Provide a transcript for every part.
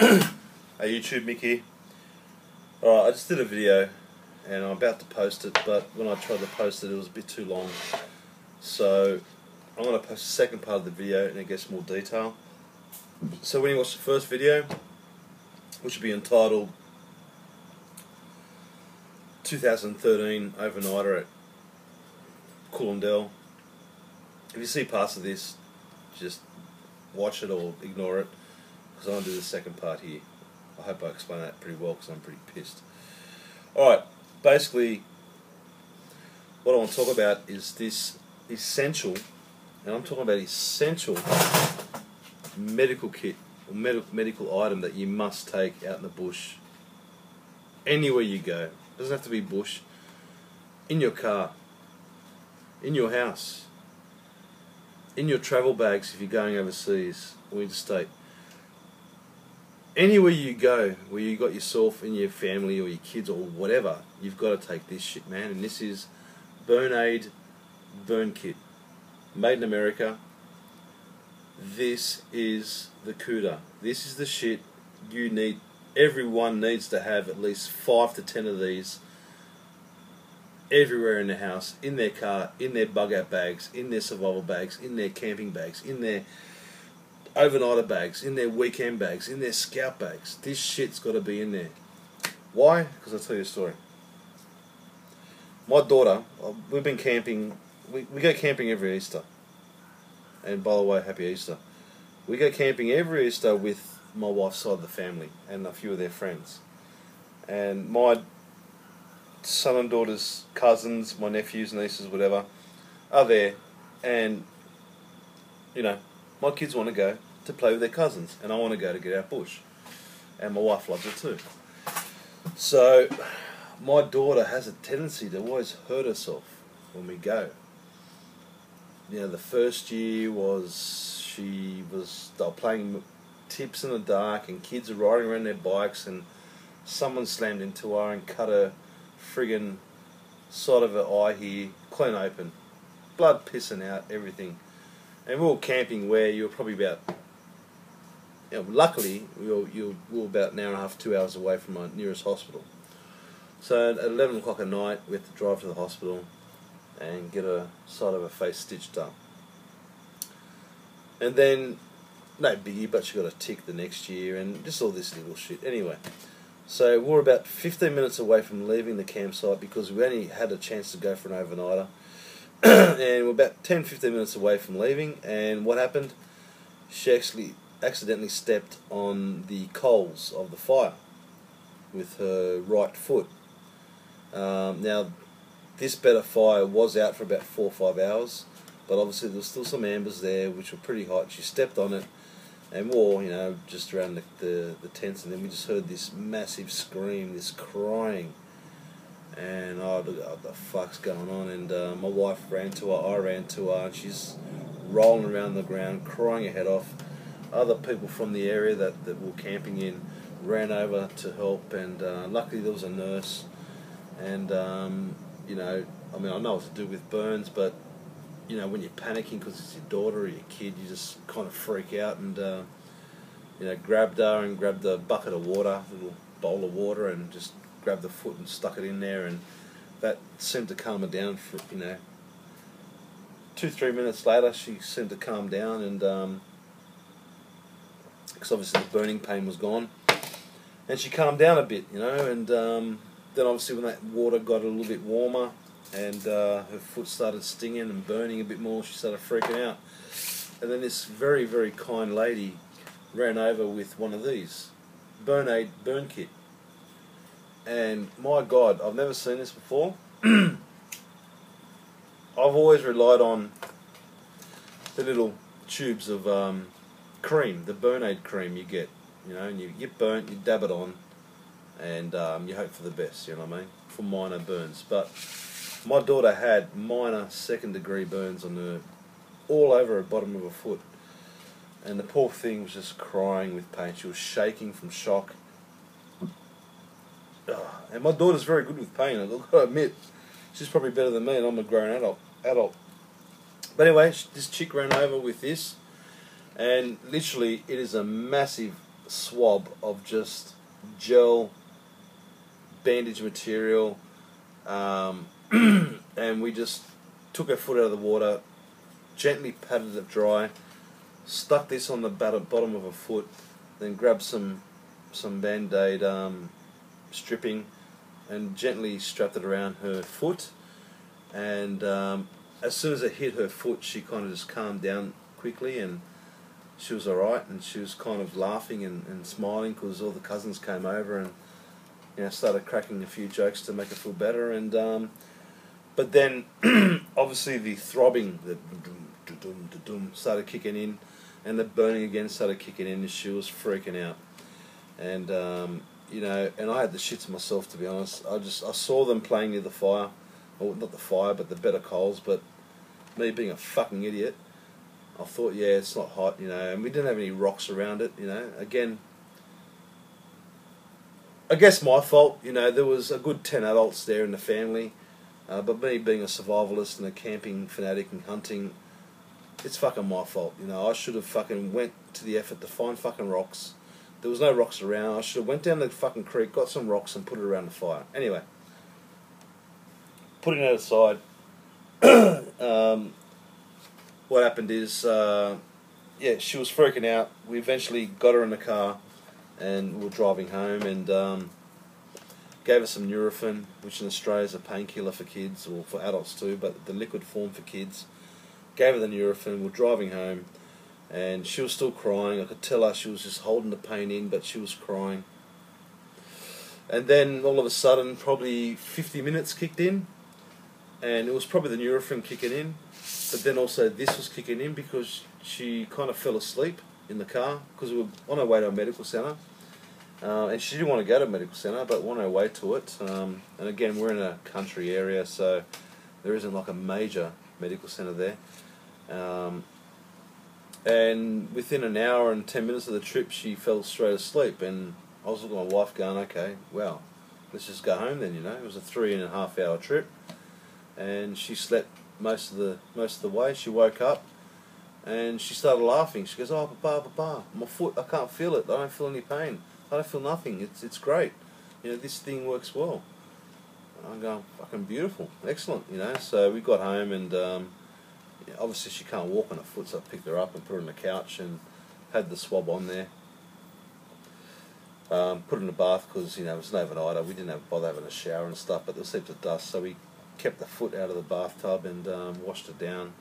Hey YouTube, Mick here. Alright, I just did a video and I'm about to post it, but when I tried to post it, it was a bit too long. So I'm going to post the second part of the video and it gets more detail. So when you watch the first video, which will be entitled 2013 Overnighter at Coolumdale, if you see parts of this, just watch it or ignore it, because I'm going to do the second part here. I hope I explain that pretty well, because I'm pretty pissed. Alright, basically what I want to talk about is this essential, and I'm talking about essential medical kit or medical item that you must take out in the bush, anywhere you go. It doesn't have to be bush, in your car, in your house, in your travel bags if you're going overseas or interstate. Anywhere you go where you got yourself and your family or your kids or whatever, you've got to take this shit, man. And this is Burn-Aid burn kit, made in America. This is the CUDA. This is the shit you need. Everyone needs to have at least 5 to 10 of these everywhere in the house, in their car, in their bug out bags, in their survival bags, in their camping bags, in their overnighter bags, in their weekend bags, in their scout bags. This shit's got to be in there. Why? Because I'll tell you a story. My daughter, we've been camping, we go camping every Easter. And by the way, happy Easter. We go camping every Easter with my wife's side of the family and a few of their friends. And my son and daughter's cousins, my nephews, nieces, whatever, are there. And, you know, my kids want to go to play with their cousins, and I want to go to get out bush, and my wife loves it too. So my daughter has a tendency to always hurt herself when we go. You know, the first year was they were playing tips in the dark, and kids are riding around their bikes, and someone slammed into her and cut her friggin' side of her eye here, clean open, blood pissing out, everything. And we were camping where you were probably about, you know, luckily we were about an hour and a half, 2 hours away from our nearest hospital. So at 11 o'clock at night we had to drive to the hospital and get a side of her face stitched up. And then, no biggie, but she got a tick the next year and just all this little shit. Anyway, so we were about 15 minutes away from leaving the campsite because we only had a chance to go for an overnighter. And we're about 10-15 minutes away from leaving, and what happened? She actually accidentally stepped on the coals of the fire with her right foot. Now, this bed of fire was out for about 4 or 5 hours, but obviously there was still some embers there which were pretty hot. She stepped on it and wore, you know, just around the tents, and then we just heard this massive scream, this crying. And oh, look what the fuck's going on, and my wife ran to her, I ran to her, and she's rolling around the ground, crying her head off. Other people from the area that we were camping in ran over to help, and luckily there was a nurse. And you know, I mean, I know what to do with burns, but you know, when you're panicking because it's your daughter or your kid, you just kind of freak out, and you know, grabbed her and grabbed a bucket of water, a little bowl of water, and just grabbed the foot and stuck it in there, and that seemed to calm her down for, you know, 2-3 minutes later she seemed to calm down, and because obviously the burning pain was gone, and she calmed down a bit, you know, and then obviously when that water got a little bit warmer and her foot started stinging and burning a bit more, she started freaking out. And then this very, very kind lady ran over with one of these Burn-Aid burn kit. And my God, I've never seen this before. I've always relied on the little tubes of cream, the Burn-Aid cream you get, you know, and you get burnt, you dab it on, and you hope for the best, you know what I mean, for minor burns. But my daughter had minor second-degree burns on her, all over her bottom of her foot, and the poor thing was just crying with pain. She was shaking from shock. And my daughter's very good with pain, I've got to admit. She's probably better than me, and I'm a grown adult. But anyway, this chick ran over with this, and literally it is a massive swab of just gel bandage material, and we just took her foot out of the water, gently patted it dry, stuck this on the bottom of her foot, then grabbed some Band-Aid stripping and gently strapped it around her foot, and as soon as it hit her foot, she kind of just calmed down quickly, and she was alright, and she was kind of laughing and smiling because all the cousins came over and, you know, started cracking a few jokes to make her feel better. And but then obviously the throbbing, the dum started kicking in, and the burning again started kicking in, and she was freaking out. And you know, and I had the shits myself, to be honest. I saw them playing near the fire, or not the fire, but the better coals. But me being a fucking idiot, I thought, yeah, it's not hot, you know, and we didn't have any rocks around it, you know. Again, I guess my fault, you know. There was a good 10 adults there in the family, but me being a survivalist and a camping fanatic and hunting, it's fucking my fault, you know. I should have fucking went to the effort to find fucking rocks. There was no rocks around. I should have went down the fucking creek, got some rocks and put it around the fire. Anyway, putting that aside, what happened is, yeah, she was freaking out. We eventually got her in the car, and we were driving home, and gave her some Nurofen, which in Australia is a painkiller for kids, or for adults too, but the liquid form for kids. Gave her the Nurofen. We were driving home, and she was still crying. I could tell her she was just holding the pain in, but she was crying. And then all of a sudden, probably 50 minutes kicked in, and it was probably the Nurofen kicking in, but then also this was kicking in because she kind of fell asleep in the car because we were on our way to a medical centre, and she didn't want to go to a medical centre, but on our way to it. And again, we're in a country area, so there isn't like a major medical centre there. And within an hour and 10 minutes of the trip, she fell straight asleep, and I was looking at my wife going, okay, well, let's just go home then, you know. It was a 3.5 hour trip, and she slept most of the way. She woke up and she started laughing. She goes, "Oh, Papa, my foot, I can't feel it. I don't feel any pain. I don't feel nothing. It's great. You know, this thing works well." I'm going, fucking beautiful, excellent, you know. So we got home, and obviously she can't walk on her foot, so I picked her up and put her on the couch and had the swab on there. Put her in the bath because, you know, it was an overnighter. We didn't bother having a shower and stuff, but there was heaps of dust, so we kept the foot out of the bathtub and washed it down.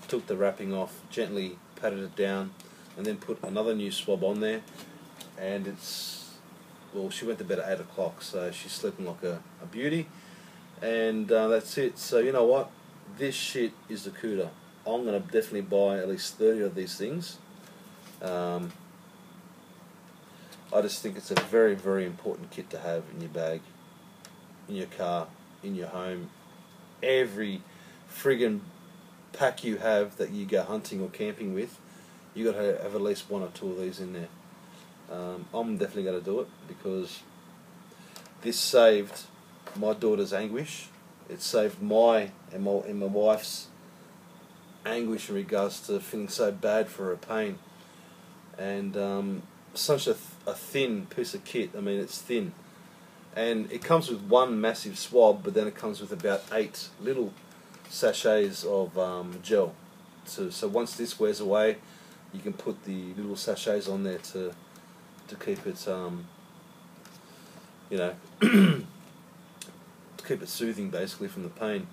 Took the wrapping off, gently patted it down, and then put another new swab on there. And it's, well, she went to bed at 8 o'clock, so she's sleeping like a beauty. And that's it. So you know what? This shit is the cooter. I'm going to definitely buy at least 30 of these things. I just think it's a very, very important kit to have in your bag, in your car, in your home. Every friggin' pack you have that you go hunting or camping with, you got to have at least 1 or 2 of these in there. I'm definitely going to do it because this saved my daughter's anguish. It saved my and my wife's anguish in regards to feeling so bad for her pain. And such a thin piece of kit. I mean, it's thin, and it comes with 1 massive swab, but then it comes with about 8 little sachets of gel. So once this wears away, you can put the little sachets on there to keep it, you know, to keep it soothing basically from the pain.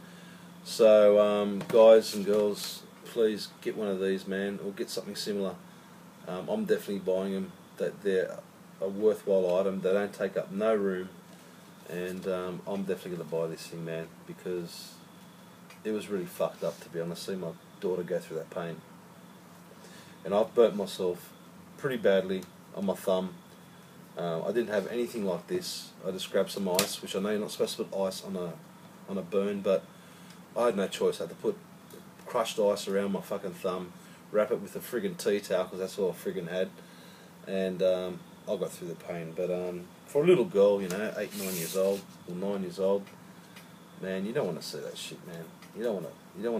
So guys and girls, please get one of these, man, or get something similar. I'm definitely buying them. That they're a worthwhile item. They don't take up no room, and I'm definitely going to buy this thing, man, because it was really fucked up, to be honest, seeing my daughter go through that pain. And I've burnt myself pretty badly on my thumb. I didn't have anything like this. I just grabbed some ice, which I know you're not supposed to put ice on a burn, but I had no choice. I had to put crushed ice around my fucking thumb, wrap it with a friggin' tea towel, because that's all I friggin' had, and I got through the pain. But for a little girl, you know, 8, 9 years old, or 9 years old, man, you don't want to see that shit, man. You don't want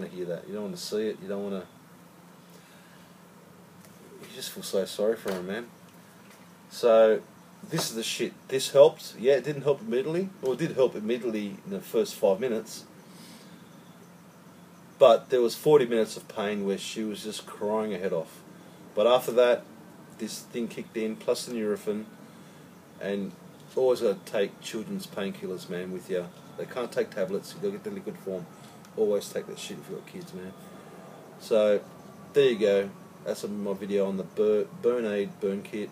to hear that. You don't want to see it. You don't want to. You just feel so sorry for her, man. So this is the shit. This helped. Yeah, it didn't help immediately. Well, it did help immediately in the first 5 minutes. But there was 40 minutes of pain where she was just crying her head off. But after that, this thing kicked in, plus the Nurofen, and always got to take children's painkillers, man, with you. They can't take tablets, you've got to get the liquid form. Always take that shit if you've got kids, man. So, there you go. That's my video on the Burn Aid burn kit.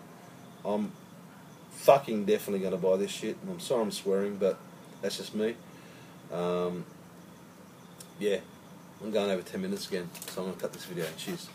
I'm fucking definitely going to buy this shit. I'm sorry I'm swearing, but that's just me. Yeah, I'm going over 10 minutes again, so I'm going to cut this video. Cheers.